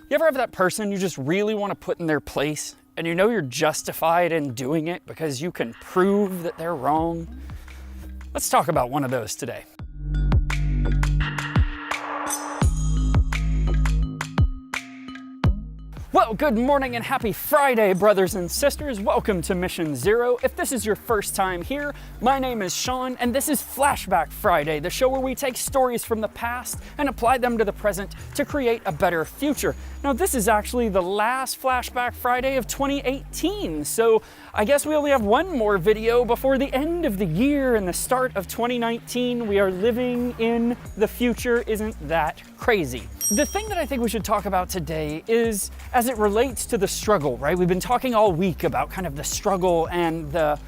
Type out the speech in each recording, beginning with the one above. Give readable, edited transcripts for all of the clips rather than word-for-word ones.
You ever have that person you just really want to put in their place, and you know you're justified in doing it because you can prove that they're wrong? Let's talk about one of those today. Well, good morning and happy Friday, brothers and sisters. Welcome to Mission Zero. If this is your first time here, my name is Shawn, and this is FlashBack Friday, the show where we take stories from the past and apply them to the present to create a better future. Now, this is actually the last FlashBack Friday of 2018, so I guess we only have one more video before the end of the year and the start of 2019. We are living in the future. Isn't that crazy? The thing that I think we should talk about today is as it relates to the struggle, right? We've been talking all week about kind of the struggle and the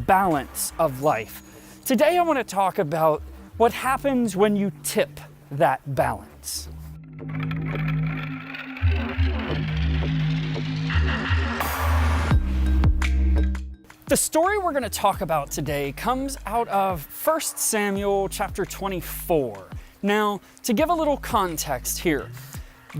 balance of life. Today I want to talk about what happens when you tip that balance. The story we're going to talk about today comes out of 1 Samuel chapter 24. Now, to give a little context here,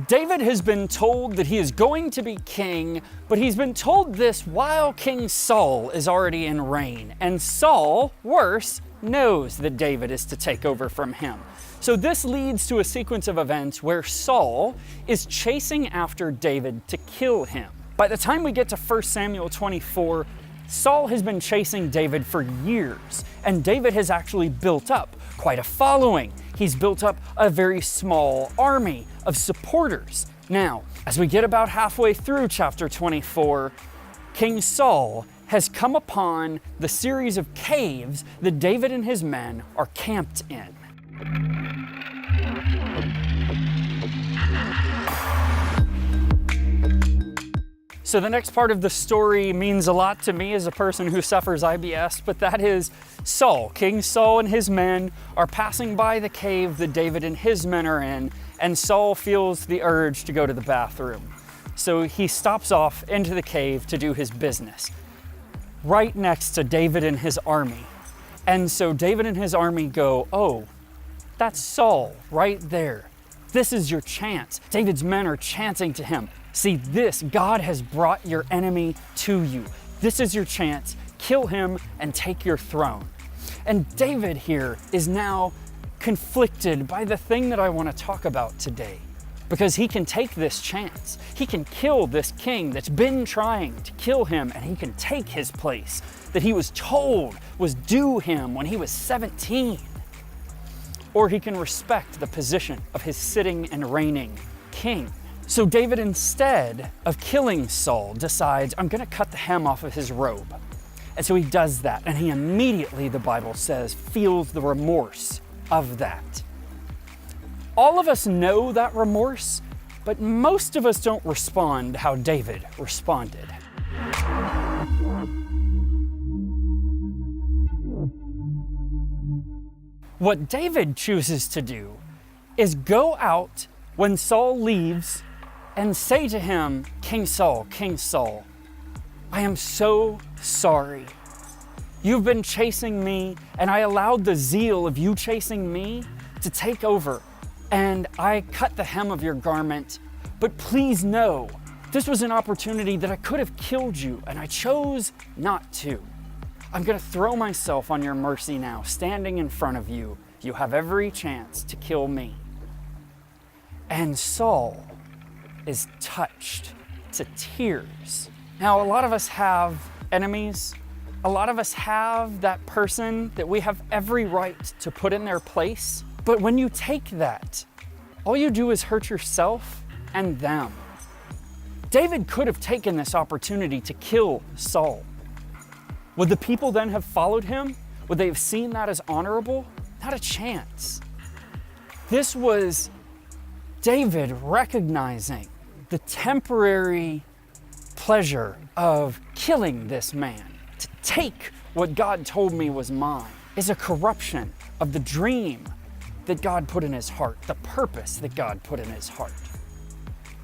David has been told that he is going to be king, but he's been told this while King Saul is already in reign. And Saul, worse, knows that David is to take over from him. So this leads to a sequence of events where Saul is chasing after David to kill him. By the time we get to 1 Samuel 24, Saul has been chasing David for years, and David has actually built up quite a following. He's built up a very small army of supporters. Now, as we get about halfway through chapter 24, King Saul has come upon the series of caves that David and his men are camped in. So the next part of the story means a lot to me as a person who suffers IBS, but that is Saul. King Saul and his men are passing by the cave that David and his men are in, and Saul feels the urge to go to the bathroom. So he stops off into the cave to do his business, right next to David and his army. And so David and his army go, "Oh, that's Saul right there. This is your chance." David's men are chanting to him, "See this, God has brought your enemy to you. This is your chance. Kill him and take your throne." And David here is now conflicted by the thing that I want to talk about today, because he can take this chance. He can kill this king that's been trying to kill him, and he can take his place that he was told was due him when he was 17. Or he can respect the position of his sitting and reigning king. So David, instead of killing Saul, decides, I'm going to cut the hem off of his robe. And so he does that, and he immediately, the Bible says, feels the remorse of that. All of us know that remorse, but most of us don't respond how David responded. What David chooses to do is go out when Saul leaves and say to him, King Saul, I am so sorry. You've been chasing me, and I allowed the zeal of you chasing me to take over, and I cut the hem of your garment, but please know, this was an opportunity that I could have killed you, and I chose not to. I'm gonna throw myself on your mercy now, standing in front of you. You have every chance to kill me. And Saul is touched to tears. Now, a lot of us have enemies. A lot of us have that person that we have every right to put in their place. But when you take that, all you do is hurt yourself and them. David could have taken this opportunity to kill Saul. Would the people then have followed him? Would they have seen that as honorable? Not a chance. This was David recognizing the temporary pleasure of killing this man. To take what God told me was mine is a corruption of the dream that God put in his heart, the purpose that God put in his heart.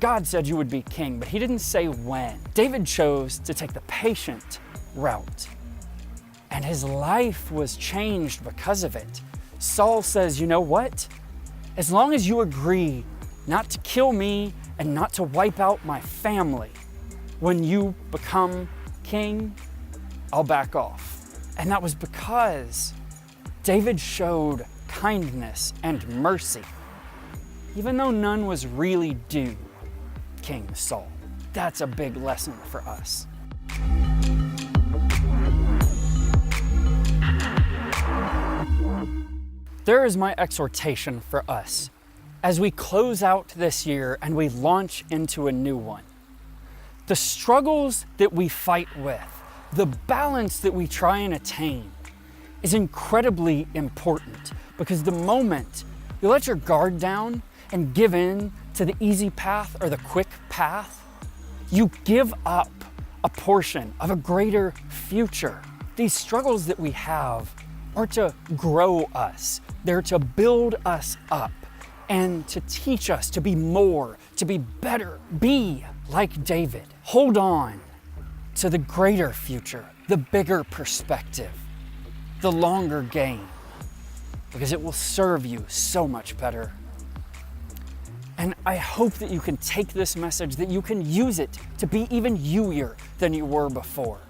God said you would be king, but he didn't say when. David chose to take the patient route, and his life was changed because of it. Saul says, you know what? As long as you agree not to kill me and not to wipe out my family. When you become king, I'll back off. And that was because David showed kindness and mercy, even though none was really due King Saul. That's a big lesson for us. There is my exhortation for us as we close out this year and we launch into a new one. The struggles that we fight with, the balance that we try and attain is incredibly important, because the moment you let your guard down and give in to the easy path or the quick path, you give up a portion of a greater future. These struggles that we have are to grow us. They're to build us up and to teach us to be more, to be better, be like David. Hold on to the greater future, the bigger perspective, the longer game, because it will serve you so much better. And I hope that you can take this message, that you can use it to be even you-ier than you were before.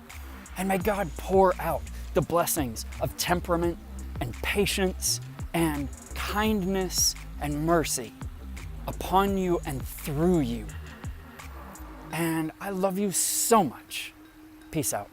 And may God pour out the blessings of temperament and patience and kindness and mercy upon you and through you. And I love you so much. Peace out.